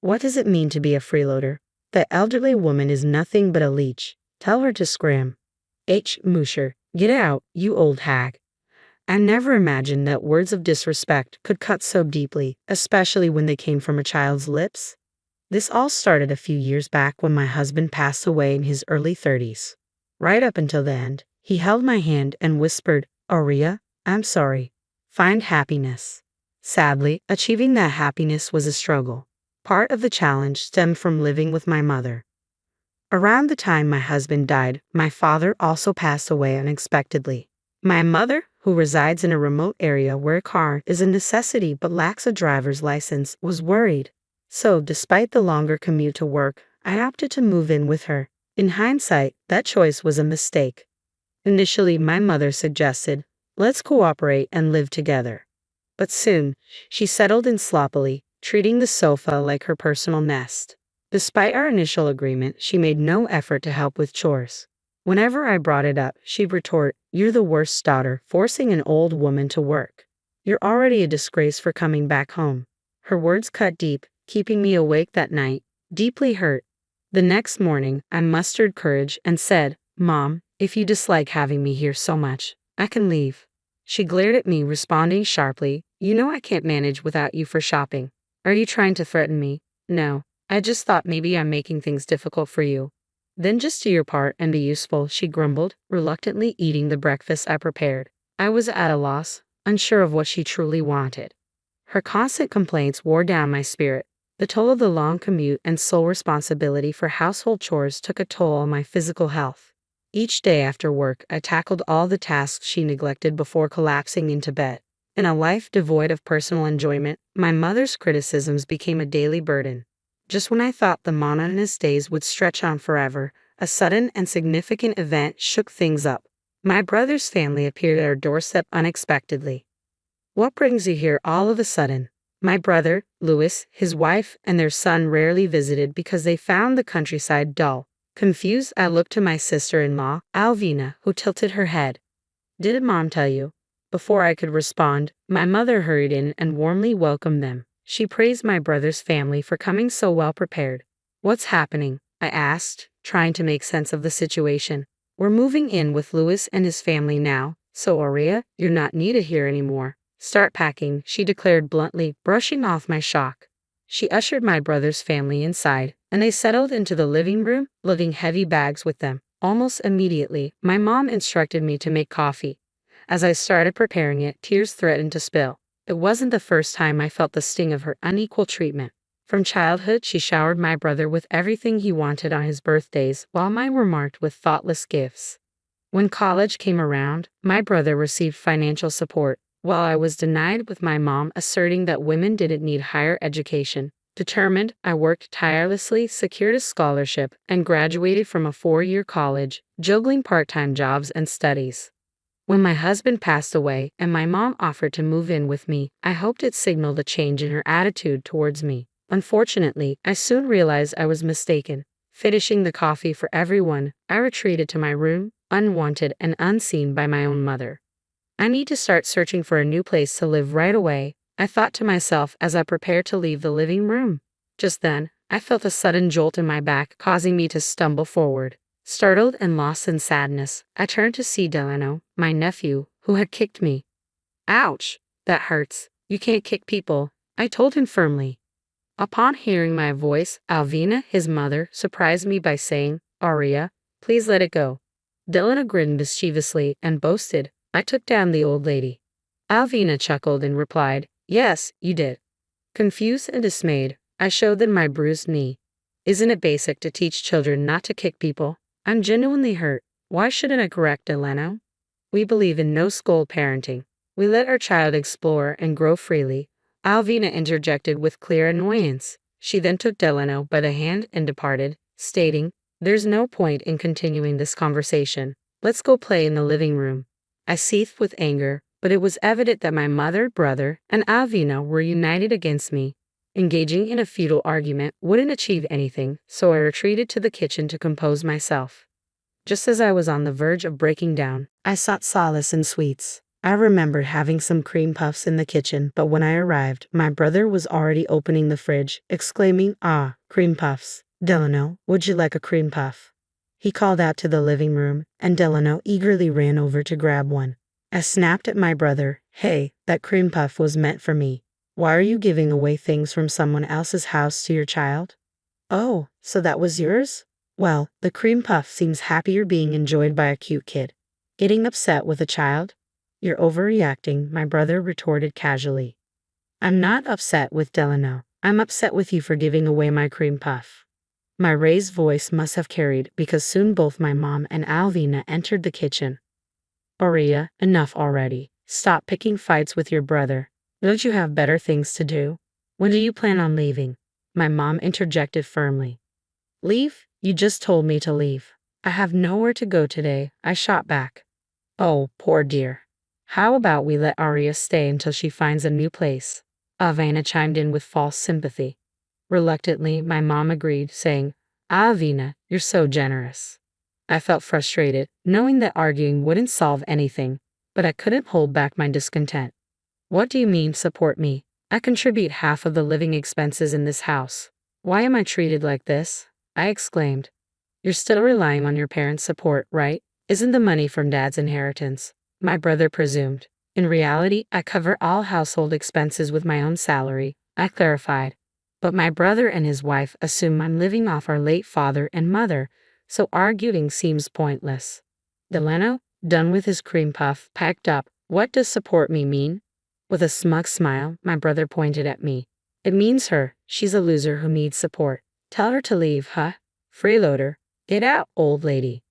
What does it mean to be a freeloader? The elderly woman is nothing but a leech. Tell her to scram. H. Musher, get out, you old hag. I never imagined that words of disrespect could cut so deeply, especially when they came from a child's lips. This all started a few years back when my husband passed away in his early 30s. Right up until the end, he held my hand and whispered, "Aurea, I'm sorry. Find happiness." Sadly, achieving that happiness was a struggle. Part of the challenge stemmed from living with my mother. Around the time my husband died, my father also passed away unexpectedly. My mother, who resides in a remote area where a car is a necessity but lacks a driver's license, was worried. So, despite the longer commute to work, I opted to move in with her. In hindsight, that choice was a mistake. Initially, my mother suggested, "Let's cooperate and live together." But soon, she settled in sloppily, treating the sofa like her personal nest. Despite our initial agreement, she made no effort to help with chores. Whenever I brought it up, she'd retort, "You're the worst daughter, forcing an old woman to work. You're already a disgrace for coming back home." Her words cut deep, keeping me awake that night, deeply hurt. The next morning, I mustered courage and said, "Mom, if you dislike having me here so much, I can leave." She glared at me, responding sharply, "You know I can't manage without you for shopping. Are you trying to threaten me?" "No, I just thought maybe I'm making things difficult for you." "Then just do your part and be useful," she grumbled, reluctantly eating the breakfast I prepared. I was at a loss, unsure of what she truly wanted. Her constant complaints wore down my spirit. The toll of the long commute and sole responsibility for household chores took a toll on my physical health. Each day after work, I tackled all the tasks she neglected before collapsing into bed. In a life devoid of personal enjoyment, my mother's criticisms became a daily burden. Just when I thought the monotonous days would stretch on forever, a sudden and significant event shook things up. My brother's family appeared at our doorstep unexpectedly. "What brings you here all of a sudden?" My brother, Louis, his wife, and their son rarely visited because they found the countryside dull. Confused, I looked to my sister-in-law, Alvina, who tilted her head. "Did Mom tell you?" Before I could respond, my mother hurried in and warmly welcomed them. She praised my brother's family for coming so well prepared. "What's happening?" I asked, trying to make sense of the situation. "We're moving in with Louis and his family now, so Aurea, you're not needed here anymore. Start packing," she declared bluntly, brushing off my shock. She ushered my brother's family inside, and they settled into the living room, lugging heavy bags with them. Almost immediately, my mom instructed me to make coffee. As I started preparing it, tears threatened to spill. It wasn't the first time I felt the sting of her unequal treatment. From childhood, she showered my brother with everything he wanted on his birthdays, while mine were marked with thoughtless gifts. When college came around, my brother received financial support, while I was denied, with my mom asserting that women didn't need higher education. Determined, I worked tirelessly, secured a scholarship, and graduated from a 4-year college, juggling part-time jobs and studies. When my husband passed away and my mom offered to move in with me, I hoped it signaled a change in her attitude towards me. Unfortunately, I soon realized I was mistaken. Finishing the coffee for everyone, I retreated to my room, unwanted and unseen by my own mother. "I need to start searching for a new place to live right away," I thought to myself as I prepared to leave the living room. Just then, I felt a sudden jolt in my back, causing me to stumble forward. Startled and lost in sadness, I turned to see Delano, my nephew, who had kicked me. "Ouch, that hurts. You can't kick people," I told him firmly. Upon hearing my voice, Alvina, his mother, surprised me by saying, "Aurea, please let it go." Delano grinned mischievously and boasted, "I took down the old lady." Alvina chuckled and replied, "Yes, you did." Confused and dismayed, I showed them my bruised knee. "Isn't it basic to teach children not to kick people?" I'm genuinely hurt. Why shouldn't I correct Delano? "We believe in no scold parenting. We let our child explore and grow freely," Alvina interjected with clear annoyance. She then took Delano by the hand and departed, stating, "There's no point in continuing this conversation. Let's go play in the living room." I seethed with anger, but it was evident that my mother, brother, and Alvina were united against me. Engaging in a futile argument wouldn't achieve anything, so I retreated to the kitchen to compose myself. Just as I was on the verge of breaking down, I sought solace in sweets. I remembered having some cream puffs in the kitchen, but when I arrived, my brother was already opening the fridge, exclaiming, "Ah, cream puffs. Delano, would you like a cream puff?" He called out to the living room, and Delano eagerly ran over to grab one. I snapped at my brother, "Hey, that cream puff was meant for me. Why are you giving away things from someone else's house to your child?" "Oh, so that was yours? Well, the cream puff seems happier being enjoyed by a cute kid. Getting upset with a child? You're overreacting," my brother retorted casually. "I'm not upset with Delano. I'm upset with you for giving away my cream puff." My raised voice must have carried because soon both my mom and Alvina entered the kitchen. "Aurea, enough already. Stop picking fights with your brother. Don't you have better things to do? When do you plan on leaving?" My mom interjected firmly. "Leave? You just told me to leave." "I have nowhere to go today," I shot back. "Oh, poor dear. How about we let Aurea stay until she finds a new place?" Avina chimed in with false sympathy. Reluctantly, my mom agreed, saying, "Avina, you're so generous." I felt frustrated, knowing that arguing wouldn't solve anything, but I couldn't hold back my discontent. "What do you mean, support me? I contribute half of the living expenses in this house. Why am I treated like this?" I exclaimed. "You're still relying on your parents' support, right? Isn't the money from Dad's inheritance?" My brother presumed. "In reality, I cover all household expenses with my own salary," I clarified. "But my brother and his wife assume I'm living off our late father and mother, so arguing seems pointless." Delano, done with his cream puff, piped up, "What does support me mean?" With a smug smile, my brother pointed at me. "It means her. She's a loser who needs support. Tell her to leave, huh? Freeloader. Get out, old lady."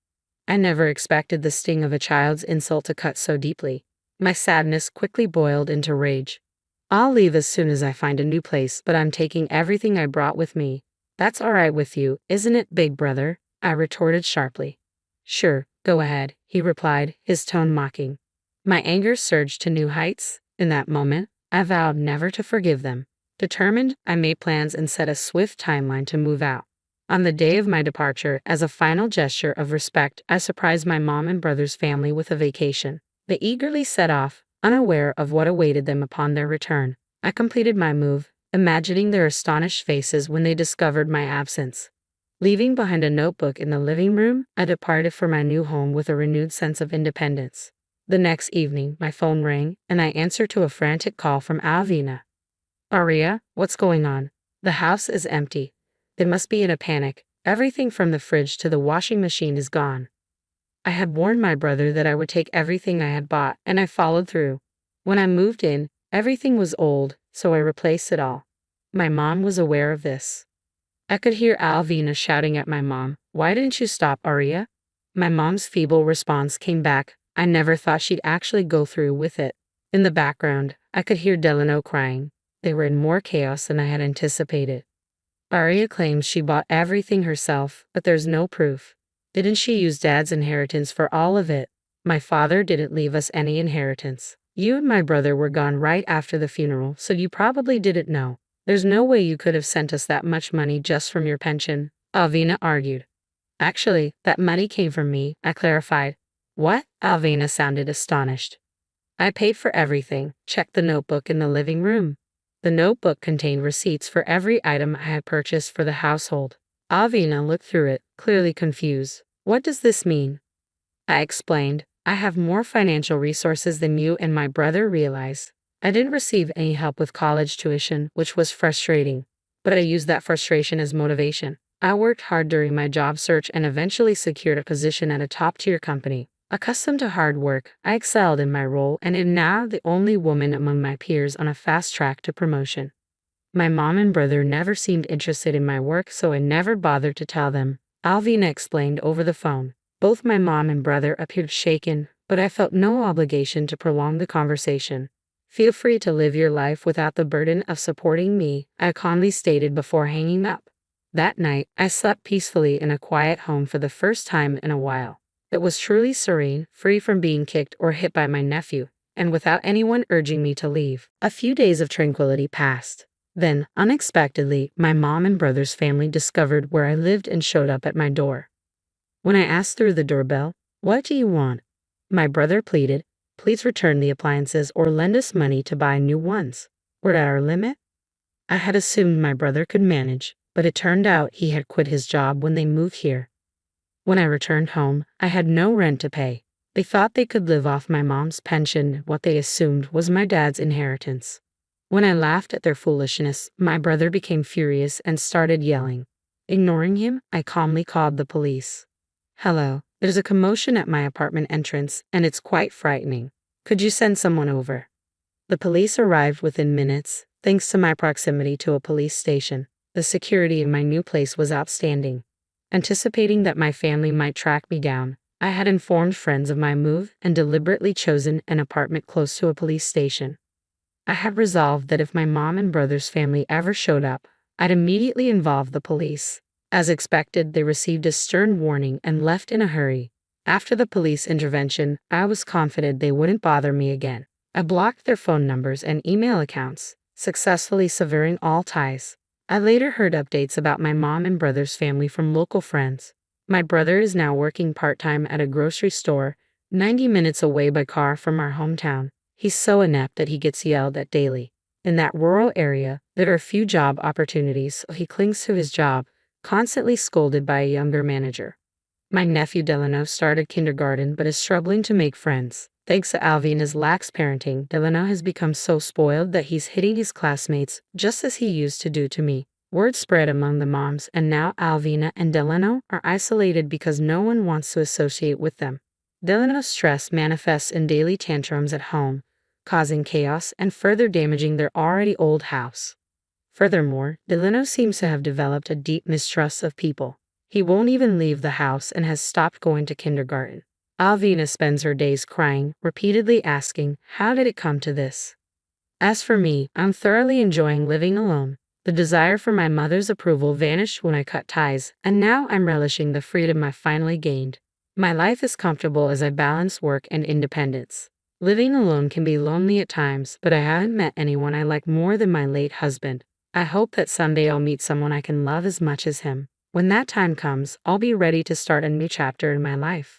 I never expected the sting of a child's insult to cut so deeply. My sadness quickly boiled into rage. "I'll leave as soon as I find a new place, but I'm taking everything I brought with me." "That's all right with you, isn't it, big brother?" I retorted sharply. "Sure, go ahead," he replied, his tone mocking. My anger surged to new heights. In that moment, I vowed never to forgive them. Determined, I made plans and set a swift timeline to move out. On the day of my departure, as a final gesture of respect, I surprised my mom and brother's family with a vacation. They eagerly set off, unaware of what awaited them upon their return. I completed my move, imagining their astonished faces when they discovered my absence. Leaving behind a notebook in the living room, I departed for my new home with a renewed sense of independence. The next evening, my phone rang, and I answered to a frantic call from Alvina. "Aurea, what's going on? The house is empty. They must be in a panic. Everything from the fridge to the washing machine is gone." I had warned my brother that I would take everything I had bought, and I followed through. When I moved in, everything was old, so I replaced it all. My mom was aware of this. I could hear Alvina shouting at my mom, "Why didn't you stop, Aurea?" My mom's feeble response came back, "I never thought she'd actually go through with it." In the background, I could hear Delano crying. They were in more chaos than I had anticipated. Aurea claims she bought everything herself, but there's no proof. Didn't she use Dad's inheritance for all of it? My father didn't leave us any inheritance. You and my brother were gone right after the funeral, so you probably didn't know. There's no way you could have sent us that much money just from your pension, Alvina argued. Actually, that money came from me, I clarified. What? Alvina sounded astonished. I paid for everything. Check the notebook in the living room. The notebook contained receipts for every item I had purchased for the household. Alvina looked through it, clearly confused. What does this mean? I explained. I have more financial resources than you and my brother realize. I didn't receive any help with college tuition, which was frustrating. But I used that frustration as motivation. I worked hard during my job search and eventually secured a position at a top-tier company. Accustomed to hard work, I excelled in my role and am now the only woman among my peers on a fast track to promotion. My mom and brother never seemed interested in my work, so I never bothered to tell them. Alvina explained over the phone. Both my mom and brother appeared shaken, but I felt no obligation to prolong the conversation. "Feel free to live your life without the burden of supporting me," I calmly stated before hanging up. That night, I slept peacefully in a quiet home for the first time in a while. It was truly serene, free from being kicked or hit by my nephew, and without anyone urging me to leave. A few days of tranquility passed. Then, unexpectedly, my mom and brother's family discovered where I lived and showed up at my door. When I asked through the doorbell, "What do you want?" my brother pleaded, Please return the appliances or lend us money to buy new ones. We're at our limit." I had assumed my brother could manage, but it turned out he had quit his job when they moved here. When I returned home, I had no rent to pay. They thought they could live off my mom's pension, what they assumed was my dad's inheritance. When I laughed at their foolishness, my brother became furious and started yelling. Ignoring him, I calmly called the police. "Hello, there's a commotion at my apartment entrance, and it's quite frightening. Could you send someone over?" The police arrived within minutes, thanks to my proximity to a police station. The security in my new place was outstanding. Anticipating that my family might track me down, I had informed friends of my move and deliberately chosen an apartment close to a police station. I had resolved that if my mom and brother's family ever showed up, I'd immediately involve the police. As expected, they received a stern warning and left in a hurry. After the police intervention, I was confident they wouldn't bother me again. I blocked their phone numbers and email accounts, successfully severing all ties. I later heard updates about my mom and brother's family from local friends. My brother is now working part-time at a grocery store, 90 minutes away by car from our hometown. He's so inept that he gets yelled at daily. In that rural area, there are few job opportunities, so he clings to his job, constantly scolded by a younger manager. My nephew Delano started kindergarten but is struggling to make friends. Thanks to Alvina's lax parenting, Delano has become so spoiled that he's hitting his classmates just as he used to do to me. Word spread among the moms, and now Alvina and Delano are isolated because no one wants to associate with them. Delano's stress manifests in daily tantrums at home, causing chaos and further damaging their already old house. Furthermore, Delano seems to have developed a deep mistrust of people. He won't even leave the house and has stopped going to kindergarten. Alvina spends her days crying, repeatedly asking, "How did it come to this?" As for me, I'm thoroughly enjoying living alone. The desire for my mother's approval vanished when I cut ties, and now I'm relishing the freedom I finally gained. My life is comfortable as I balance work and independence. Living alone can be lonely at times, but I haven't met anyone I like more than my late husband. I hope that someday I'll meet someone I can love as much as him. When that time comes, I'll be ready to start a new chapter in my life.